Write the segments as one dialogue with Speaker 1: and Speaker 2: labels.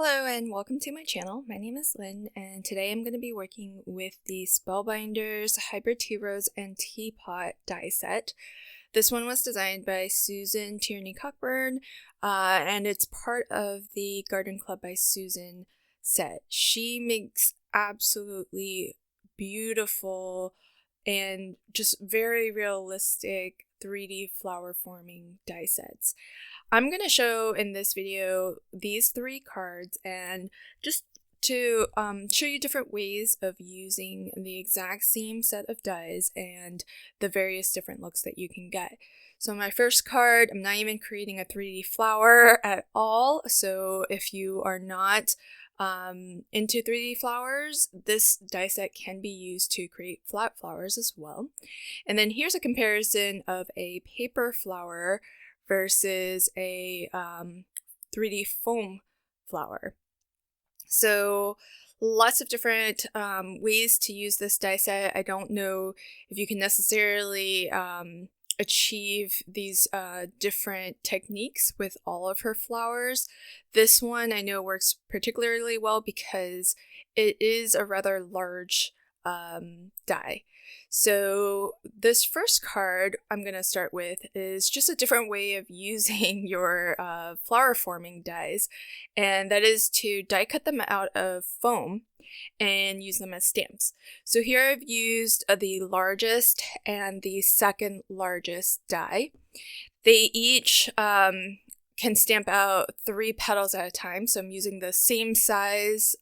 Speaker 1: Hello and welcome to my channel. My name is Lynn and today I'm going to be working with the Spellbinders Hybrid Tea Rose and Teapot die set. This one was designed by Susan Tierney-Cockburn and it's part of the Garden Club by Susan set. She makes absolutely beautiful and just very realistic 3D flower forming die sets. I'm going to show in this video these three cards and just to show you different ways of using the exact same set of dies and the various different looks that you can get. So my first card, I'm not even creating a 3D flower at all, so if you are not into 3D flowers, this die set can be used to create flat flowers as well. And then here's a comparison of a paper flower versus a 3D foam flower. So lots of different ways to use this die set. I don't know if you can necessarily achieve these different techniques with all of her flowers. This one I know works particularly well because it is a rather large die. So this first card I'm going to start with is just a different way of using your flower forming dies, and that is to die cut them out of foam and use them as stamps. So here I've used the largest and the second largest die. They each can stamp out 3 petals at a time, so I'm using the same size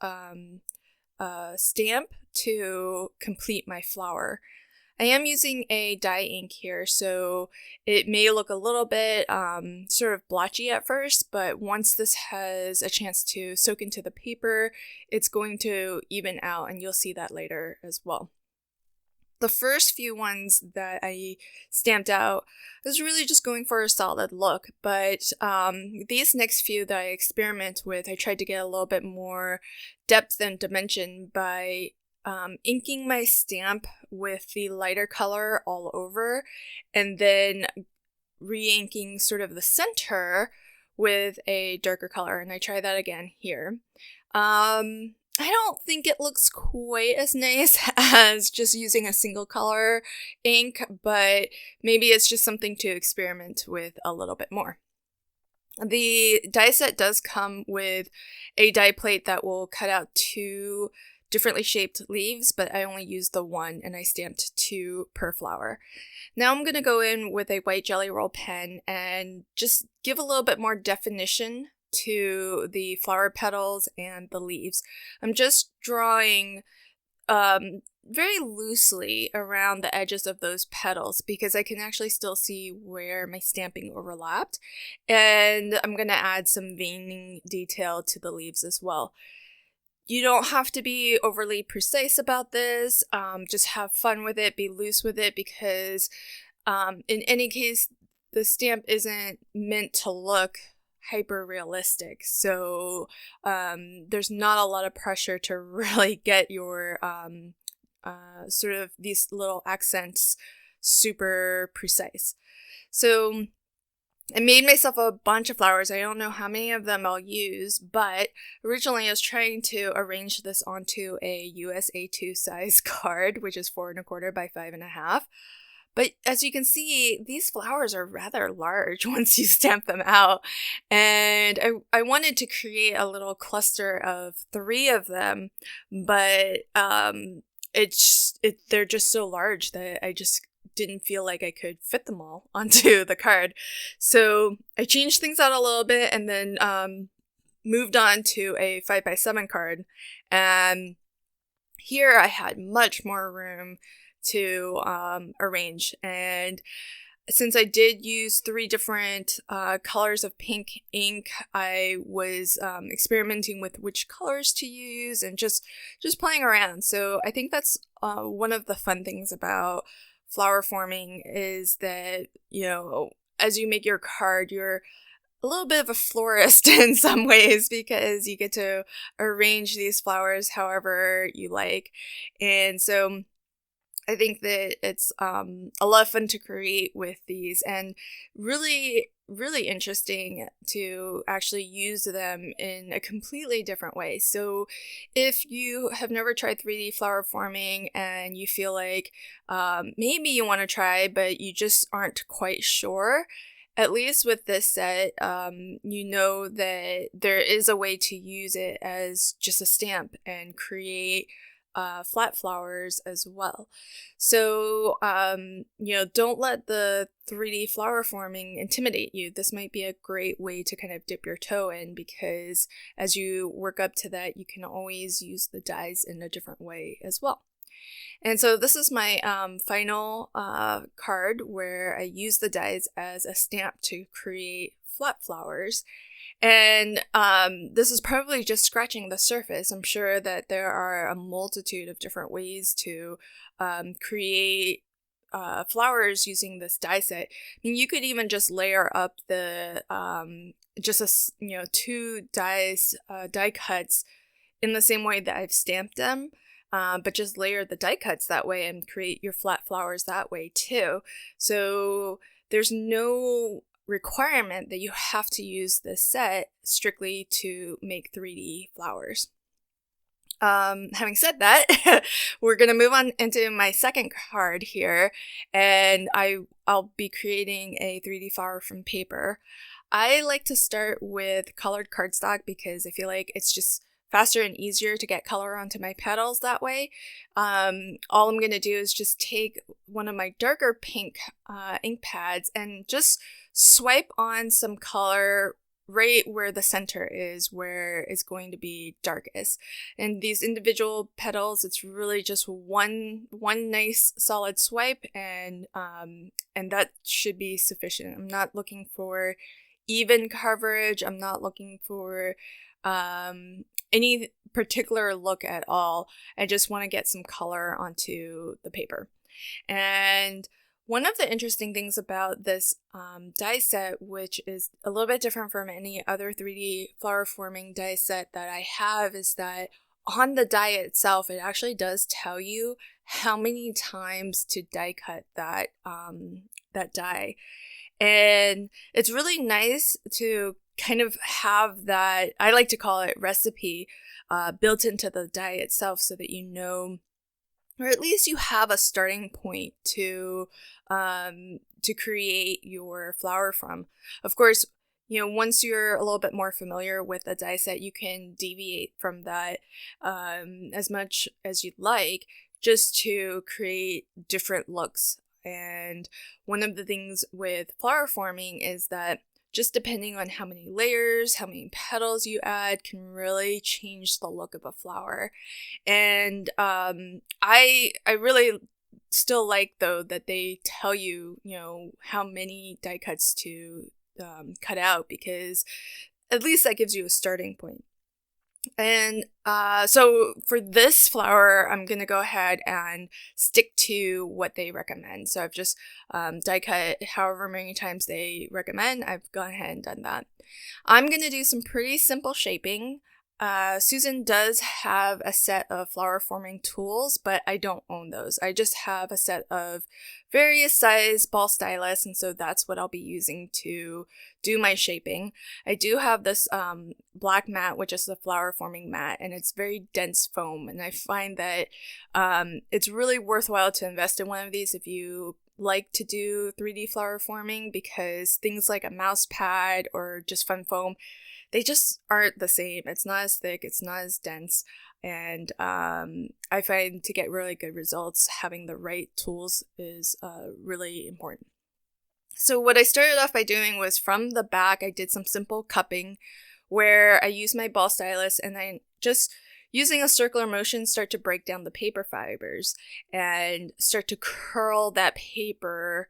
Speaker 1: stamp to complete my flower. I am using a dye ink here, so it may look a little bit sort of blotchy at first, but once this has a chance to soak into the paper, it's going to even out, and you'll see that later as well. The first few ones that I stamped out, I was really just going for a solid look, but these next few that I experiment with, I tried to get a little bit more depth and dimension by inking my stamp with the lighter color all over, and then re-inking sort of the center with a darker color, and I try that again here. I don't think it looks quite as nice as just using a single color ink, but maybe it's just something to experiment with a little bit more. The die set does come with a die plate that will cut out 2 differently shaped leaves, but I only used the one and I stamped 2 per flower. Now I'm going to go in with a white Jelly Roll pen and just give a little bit more definition to the flower petals and the leaves. I'm just drawing very loosely around the edges of those petals because I can actually still see where my stamping overlapped, and I'm going to add some veining detail to the leaves as well. You don't have to be overly precise about this, just have fun with it, be loose with it, because in any case, the stamp isn't meant to look hyper realistic, so there's not a lot of pressure to really get your sort of these little accents super precise. So I made myself a bunch of flowers. I don't know how many of them I'll use, but originally I was trying to arrange this onto a US A2 size card, which is 4 1/4 by 5 1/2. But as you can see, these flowers are rather large once you stamp them out. And I wanted to create a little cluster of 3 of them, but they're just so large that I just didn't feel like I could fit them all onto the card. So I changed things out a little bit and then moved on to a 5 by 7 card. And here I had much more room to arrange. And since I did use 3 different colors of pink ink, I was experimenting with which colors to use and just playing around. So I think that's one of the fun things about flower forming is that, you know, as you make your card, you're a little bit of a florist in some ways because you get to arrange these flowers however you like. And so I think that it's a lot of fun to create with these, and really really interesting to actually use them in a completely different way. So if you have never tried 3D flower forming and you feel like maybe you want to try, but you just aren't quite sure, at least with this set, you know that there is a way to use it as just a stamp and create flat flowers as well. So, don't let the 3D flower forming intimidate you. This might be a great way to kind of dip your toe in, because as you work up to that, you can always use the dies in a different way as well. And so this is my final card where I use the dies as a stamp to create flat flowers. And this is probably just scratching the surface. I'm sure that there are a multitude of different ways to create flowers using this die set. I mean, you could even just layer up the two die cuts in the same way that I've stamped them. But just layer the die cuts that way and create your flat flowers that way too. So there's no requirement that you have to use this set strictly to make 3D flowers. Having said that, we're going to move on into my second card here, and I'll be creating a 3D flower from paper. I like to start with colored cardstock because I feel like it's just faster and easier to get color onto my petals that way. All I'm going to do is just take one of my darker pink ink pads and just swipe on some color right where the center is, where it's going to be darkest. And these individual petals, it's really just one nice solid swipe, and that should be sufficient. I'm not looking for even coverage. I'm not looking for any particular look at all. I just want to get some color onto the paper. And one of the interesting things about this die set, which is a little bit different from any other 3D flower forming die set that I have, is that on the die itself, it actually does tell you how many times to die cut that die. And it's really nice to kind of have that, I like to call it recipe, built into the die itself, so that you know, or at least you have a starting point to create your flower from. Of course, once you're a little bit more familiar with the die set, you can deviate from that as much as you'd like, just to create different looks. And one of the things with flower forming is that just depending on how many layers, how many petals you add, can really change the look of a flower. And I really still like, though, that they tell you, how many die cuts to cut out, because at least that gives you a starting point. And so for this flower, I'm going to go ahead and stick to what they recommend. So I've just die cut however many times they recommend. I've gone ahead and done that. I'm going to do some pretty simple shaping. Susan does have a set of flower forming tools, but I don't own those. I just have a set of various size ball stylus, and so that's what I'll be using to do my shaping. I do have this black mat, which is the flower forming mat, and it's very dense foam, and I find that it's really worthwhile to invest in one of these if you like to do 3D flower forming, because things like a mouse pad or just fun foam, they just aren't the same. It's not as thick, it's not as dense, and I find to get really good results, having the right tools is really important. So what I started off by doing was, from the back, I did some simple cupping where I used my ball stylus and I just, using a circular motion, start to break down the paper fibers and start to curl that paper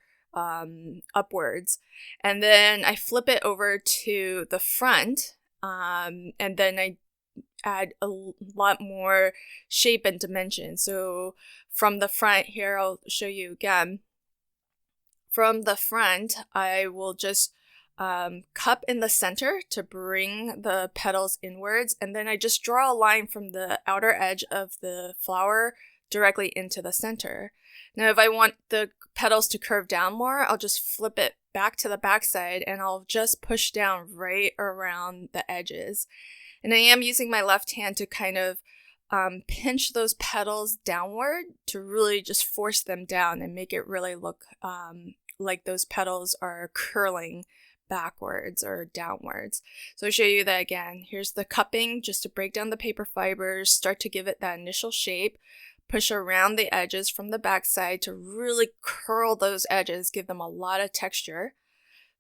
Speaker 1: upwards. And then I flip it over to the front, and then I add a lot more shape and dimension. So from the front here, I'll show you again. From the front, I will just cup in the center to bring the petals inwards, and then I just draw a line from the outer edge of the flower directly into the center. Now, if I want the petals to curve down more, I'll just flip it back to the backside and I'll just push down right around the edges. And I am using my left hand to kind of pinch those petals downward to really just force them down and make it really look like those petals are curling backwards or downwards. So I'll show you that again. Here's the cupping just to break down the paper fibers, start to give it that initial shape, push around the edges from the backside to really curl those edges, give them a lot of texture.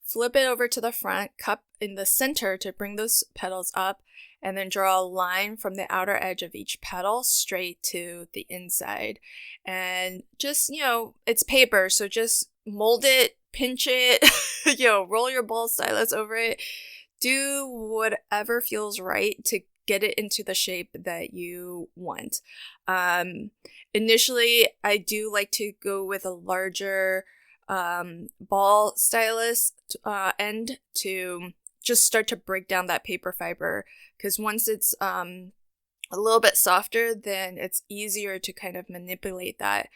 Speaker 1: Flip it over to the front, cup in the center to bring those petals up, and then draw a line from the outer edge of each petal straight to the inside. And just, it's paper, so just mold it, pinch it, roll your ball stylus over it. Do whatever feels right to get it into the shape that you want. Initially, I do like to go with a larger ball stylus end to just start to break down that paper fiber, because once it's a little bit softer, then it's easier to kind of manipulate that.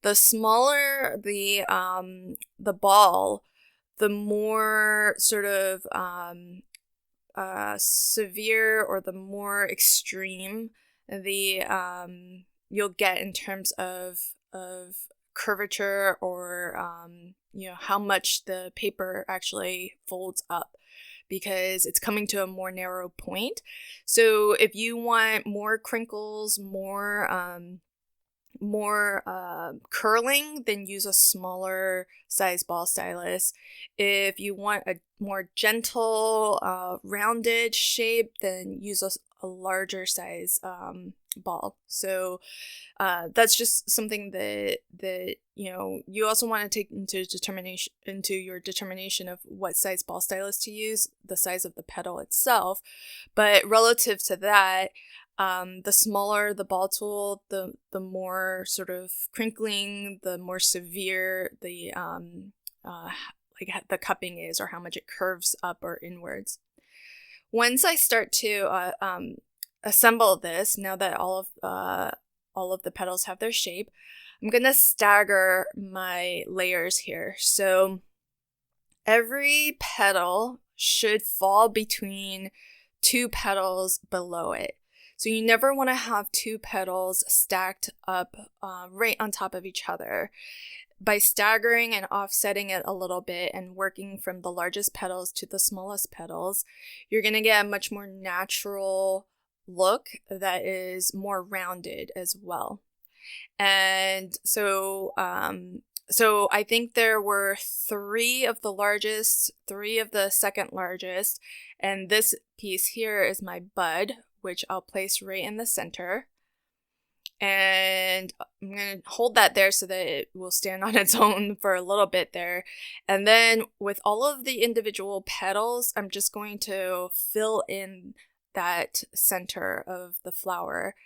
Speaker 1: The smaller the ball, the more sort of severe or the more extreme the you'll get in terms of curvature or how much the paper actually folds up, because it's coming to a more narrow point. So if you want more crinkles, more curling, then use a smaller size ball stylus. If you want a more gentle, rounded shape, then use a larger size ball. So that's just something that you also want to take into your determination of what size ball stylus to use, the size of the petal itself. But relative to that, the smaller the ball tool, the more sort of crinkling, the more severe the cupping is, or how much it curves up or inwards. Once I start to assemble this, now that all of the petals have their shape, I'm gonna stagger my layers here. So every petal should fall between two petals below it. So you never want to have two petals stacked up right on top of each other. By staggering and offsetting it a little bit and working from the largest petals to the smallest petals, you're going to get a much more natural look that is more rounded as well. And so I think there were 3 of the largest, 3 of the second largest, and this piece here is my bud, which I'll place right in the center. And I'm going to hold that there so that it will stand on its own for a little bit there. And then with all of the individual petals, I'm just going to fill in that center of the flower.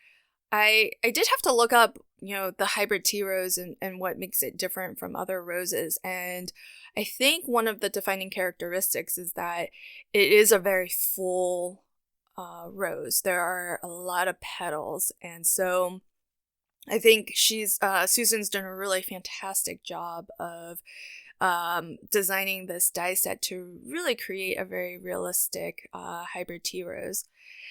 Speaker 1: I did have to look up, the hybrid tea rose and what makes it different from other roses. And I think one of the defining characteristics is that it is a very full rose. There are a lot of petals. And so I think Susan's done a really fantastic job of designing this die set to really create a very realistic hybrid tea rose.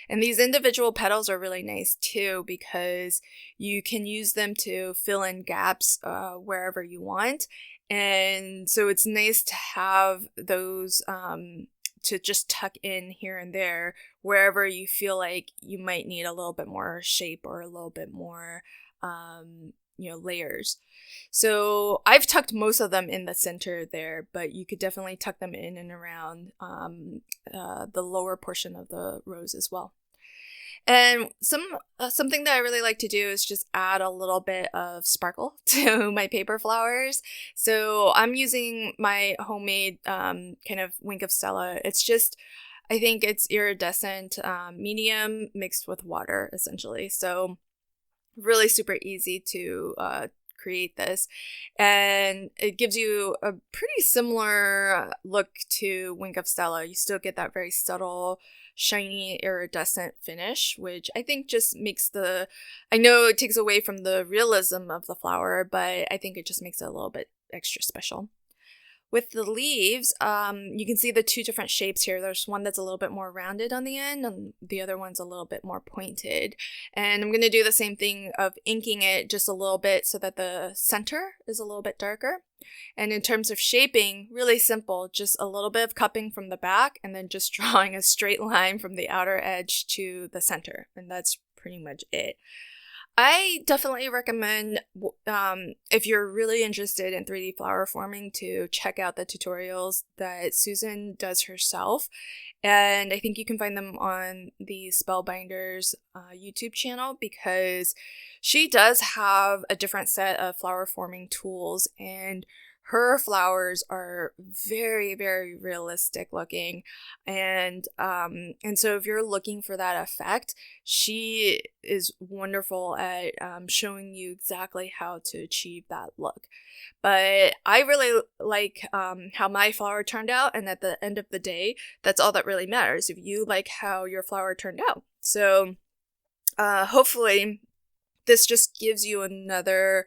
Speaker 1: And these individual petals are really nice too, because you can use them to fill in gaps wherever you want. And so it's nice to have those to just tuck in here and there wherever you feel like you might need a little bit more shape or a little bit more layers. So I've tucked most of them in the center there, but you could definitely tuck them in and around the lower portion of the rose as well. And something that I really like to do is just add a little bit of sparkle to my paper flowers. So I'm using my homemade kind of Wink of Stella. It's just, I think it's iridescent medium mixed with water, essentially. So really super easy to create this. And it gives you a pretty similar look to Wink of Stella. You still get that very subtle, shiny, iridescent finish, which I think just makes I know it takes away from the realism of the flower, but I think it just makes it a little bit extra special. With the leaves, you can see the two different shapes here. There's one that's a little bit more rounded on the end, and the other one's a little bit more pointed. And I'm going to do the same thing of inking it just a little bit so that the center is a little bit darker. And in terms of shaping, really simple, just a little bit of cupping from the back and then just drawing a straight line from the outer edge to the center. And that's pretty much it. I definitely recommend, if you're really interested in 3D flower forming, to check out the tutorials that Susan does herself. And I think you can find them on the Spellbinders YouTube channel, because she does have a different set of flower forming tools, and her flowers are very, very realistic looking. And so if you're looking for that effect, she is wonderful at showing you exactly how to achieve that look. But I really like how my flower turned out, and at the end of the day, that's all that really matters, if you like how your flower turned out. So hopefully this just gives you another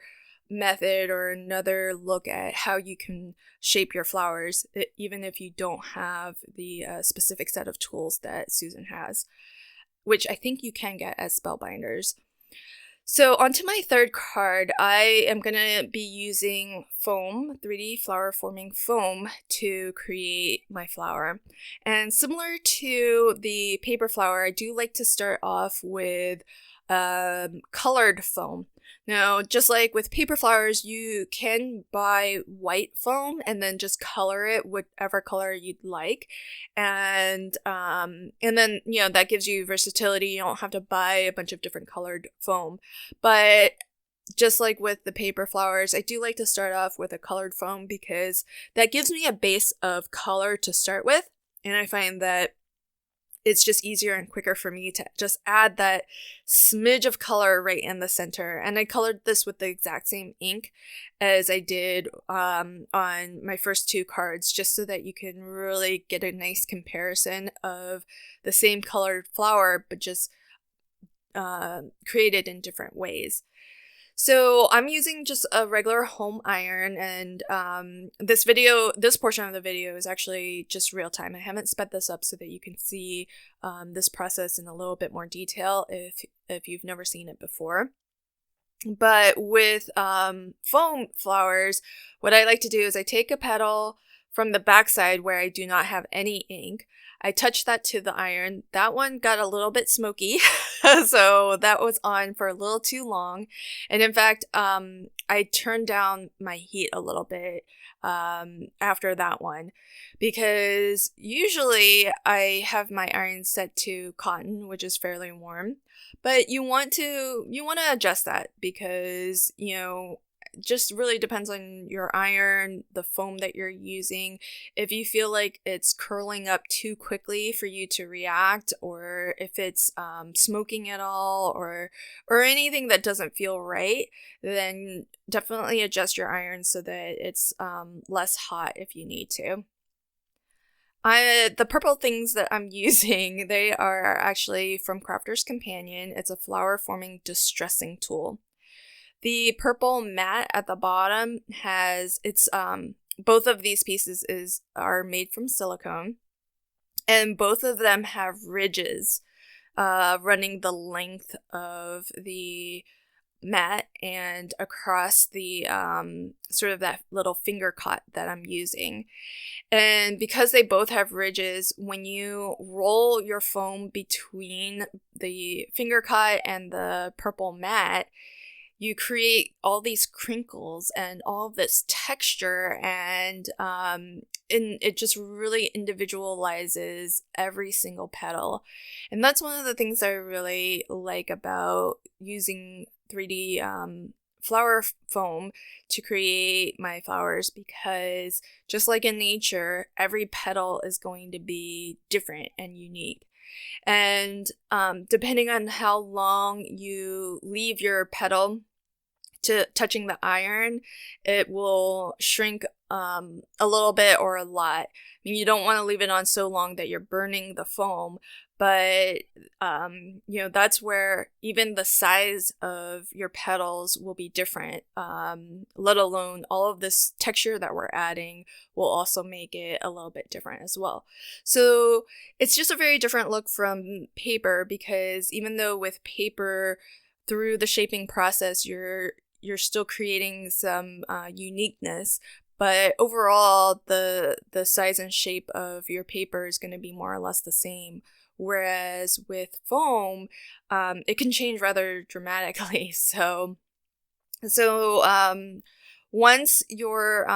Speaker 1: method or another look at how you can shape your flowers, even if you don't have the specific set of tools that Susan has, which I think you can get as Spellbinders. So onto my third card, I am going to be using foam, 3D flower forming foam, to create my flower. And similar to the paper flower, I do like to start off with colored foam. Now, just like with paper flowers, you can buy white foam and then just color it whatever color you'd like. And then, that gives you versatility. You don't have to buy a bunch of different colored foam. But just like with the paper flowers, I do like to start off with a colored foam, because that gives me a base of color to start with. And I find that it's just easier and quicker for me to just add that smidge of color right in the center. And I colored this with the exact same ink as I did on my first two cards, just so that you can really get a nice comparison of the same colored flower, but just created in different ways. So I'm using just a regular home iron, and this portion of the video is actually just real time. I haven't sped this up so that you can see this process in a little bit more detail if you've never seen it before. But with foam flowers, what I like to do is I take a petal from the backside where I do not have any ink. I touched that to the iron. That one got a little bit smoky, so that was on for a little too long. And in fact, I turned down my heat a little bit after that one, because usually I have my iron set to cotton, which is fairly warm. But you want to adjust that, because just really depends on your iron, the foam that you're using. If you feel like it's curling up too quickly for you to react, or if it's smoking at all, or anything that doesn't feel right, then definitely adjust your iron so that it's less hot if you need to. The purple things that I'm using, they are actually from Crafter's Companion. It's a flower forming distressing tool. The purple mat at the bottom has both of these pieces are made from silicone, and both of them have ridges running the length of the mat and across the sort of that little finger cut that I'm using. And because they both have ridges, when you roll your foam between the finger cut and the purple mat, you create all these crinkles and all this texture, and it just really individualizes every single petal. And that's one of the things I really like about using 3D flower foam to create my flowers, because just like in nature, every petal is going to be different and unique. And depending on how long you leave your petal to touching the iron, it will shrink a little bit or a lot. I mean, you don't want to leave it on so long that you're burning the foam, but that's where even the size of your petals will be different, let alone all of this texture that we're adding will also make it a little bit different as well. So it's just a very different look from paper, because even though with paper, through the shaping process, you're still creating some uniqueness, but overall the size and shape of your paper is going to be more or less the same. Whereas with foam, it can change rather dramatically. So once you're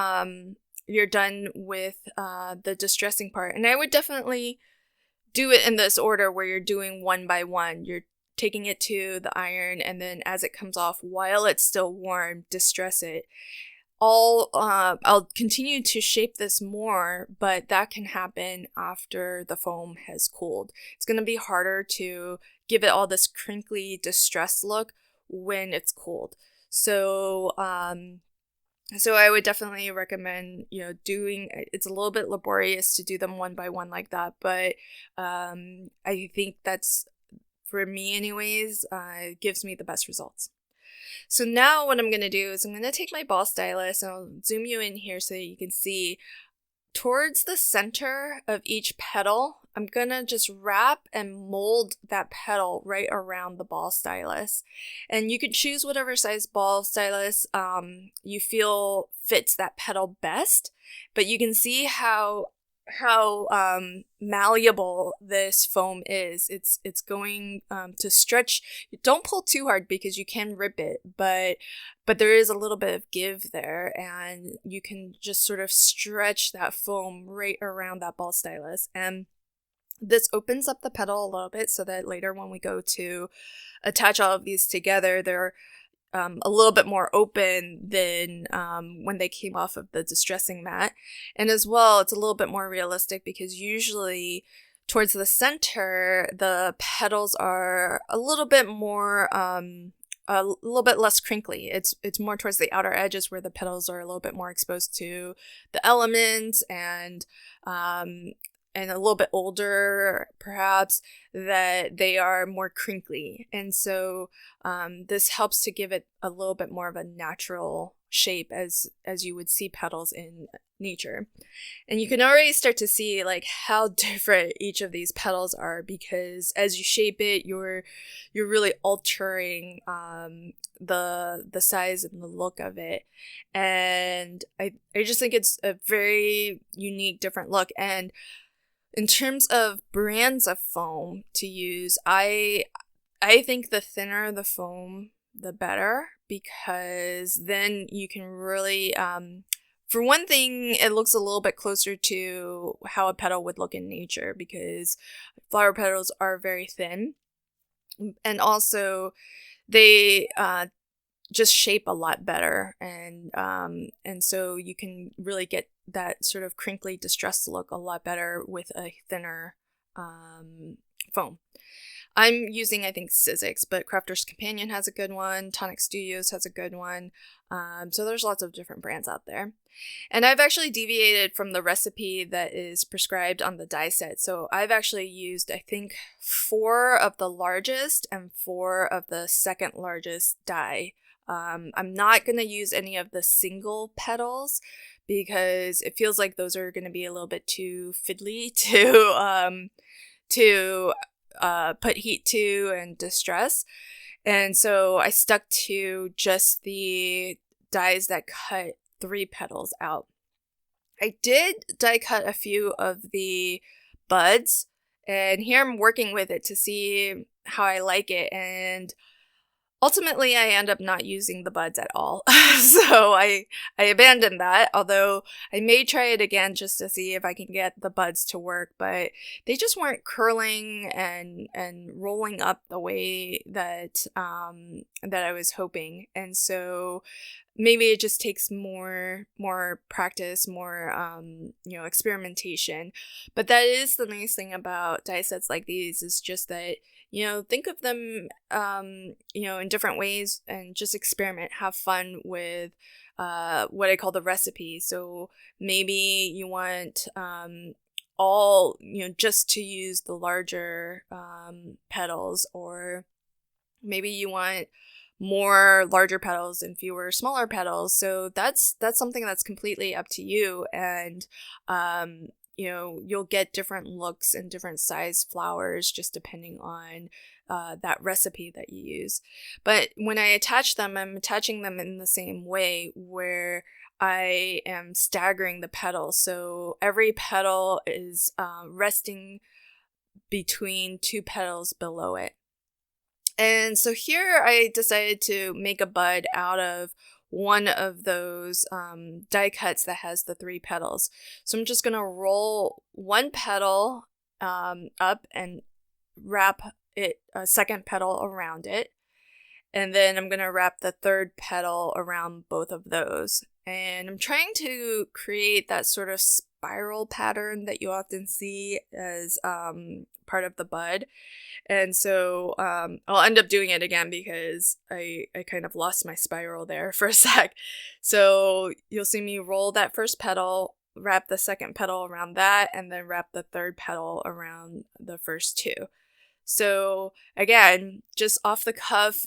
Speaker 1: done with the distressing part, and I would definitely do it in this order where you're doing one by one. You're taking it to the iron, and then as it comes off, while it's still warm, distress it. I'll continue to shape this more, but that can happen after the foam has cooled. It's going to be harder to give it all this crinkly, distressed look when it's cold. So I would definitely recommend, it's a little bit laborious to do them one by one like that, but I think that's, for me anyways, gives me the best results. So now what I'm going to do is I'm going to take my ball stylus, and I'll zoom you in here so you can see towards the center of each petal. I'm going to just wrap and mold that petal right around the ball stylus. And you can choose whatever size ball stylus you feel fits that petal best, but you can see how malleable this foam is. It's going to stretch. Don't pull too hard because you can rip it, but there is a little bit of give there, and you can just sort of stretch that foam right around that ball stylus. And this opens up the petal a little bit so that later when we go to attach all of these together, they're a little bit more open than when they came off of the distressing mat. And as well, it's a little bit more realistic because usually towards the center, the petals are a little bit more, a little bit less crinkly. It's more towards the outer edges where the petals are a little bit more exposed to the elements, and a little bit older, perhaps, that they are more crinkly. And so this helps to give it a little bit more of a natural shape as you would see petals in nature. And you can already start to see like how different each of these petals are, because as you shape it, you're really altering the size and the look of it. And I just think it's a very unique, different look. And in terms of brands of foam to use, I think the thinner the foam, the better, because then you can really, for one thing, it looks a little bit closer to how a petal would look in nature, because flower petals are very thin, and also they just shape a lot better, and so you can really get that sort of crinkly, distressed look a lot better with a thinner foam. I'm using, I think, Sizzix, but Crafter's Companion has a good one. Tonic Studios has a good one. So there's lots of different brands out there. And I've actually deviated from the recipe that is prescribed on the die set. So I've actually used, I think, 4 of the largest and 4 of the second largest die. I'm not going to use any of the single petals because it feels like those are going to be a little bit too fiddly to put heat to and distress. And so I stuck to just the dies that cut 3 petals out. I did die cut a few of the buds, and here I'm working with it to see how I like it, and ultimately I end up not using the buds at all. So I abandoned that, although I may try it again just to see if I can get the buds to work, but they just weren't curling and rolling up the way that I was hoping. And so maybe it just takes more practice, more experimentation. But that is the nice thing about die sets like these, is just that, think of them in different ways and just experiment, have fun with what I call the recipe. So maybe you want all just to use the larger petals, or maybe you want more larger petals and fewer smaller petals. So that's something that's completely up to you, and you'll get different looks and different size flowers just depending on that recipe that you use. But when I attach them, I'm attaching them in the same way, where I am staggering the petals. So every petal is resting between two petals below it. And so here I decided to make a bud out of one of those die cuts that has the 3 petals. So I'm just going to roll one petal up and wrap it a second petal around it. And then I'm going to wrap the 3rd petal around both of those. And I'm trying to create that sort of spiral pattern that you often see as part of the bud. And so I'll end up doing it again because I kind of lost my spiral there for a sec. So you'll see me roll that first petal, wrap the second petal around that, and then wrap the 3rd petal around the first 2. So again, just off the cuff,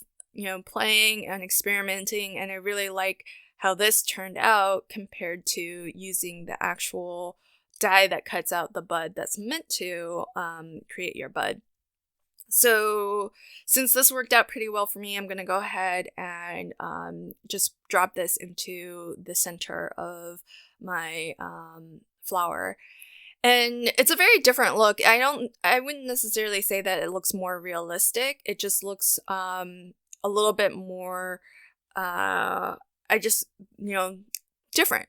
Speaker 1: playing and experimenting, and I really like how this turned out compared to using the actual die that cuts out the bud that's meant to create your bud. So since this worked out pretty well for me, I'm going to go ahead and just drop this into the center of my flower. And it's a very different look. I wouldn't necessarily say that it looks more realistic. It just looks a little bit more, different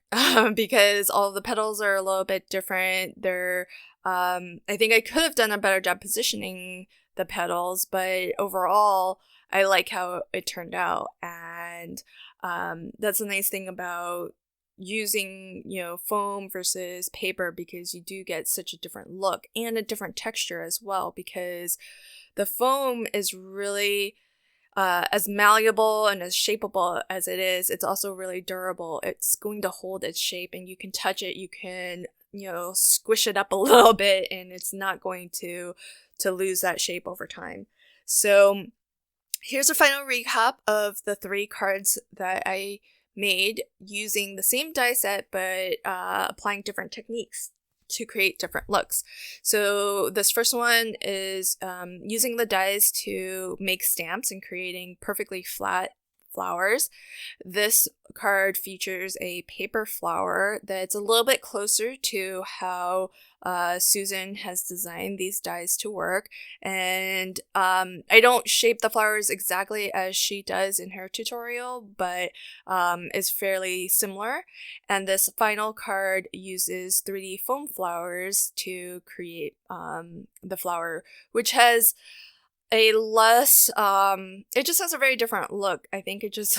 Speaker 1: because all of the petals are a little bit different. They're, I think I could have done a better job positioning the petals, but overall, I like how it turned out. And that's a nice thing about using, foam versus paper, because you do get such a different look and a different texture as well, because the foam is really as malleable and as shapeable as it is, it's also really durable. It's going to hold its shape, and you can touch it, you can, squish it up a little bit, and it's not going to lose that shape over time. So here's a final recap of the 3 cards that I made using the same die set, but applying different techniques to create different looks. So this first one is using the dies to make stamps and creating perfectly flat flowers. This card features a paper flower that's a little bit closer to how Susan has designed these dies to work. And I don't shape the flowers exactly as she does in her tutorial, but is fairly similar. And this final card uses 3D foam flowers to create the flower, which has a less, it just has a very different look. I think it just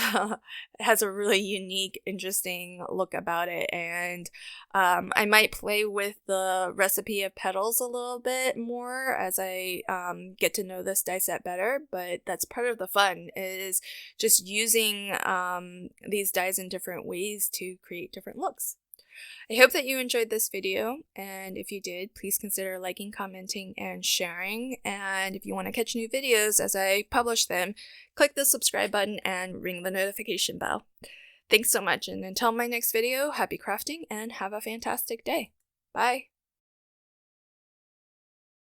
Speaker 1: has a really unique, interesting look about it. And I might play with the recipe of petals a little bit more as I get to know this die set better, but that's part of the fun, is just using these dies in different ways to create different looks. I hope that you enjoyed this video, and if you did, please consider liking, commenting, and sharing. And if you want to catch new videos as I publish them, click the subscribe button and ring the notification bell. Thanks so much, and until my next video, happy crafting and have a fantastic day. Bye!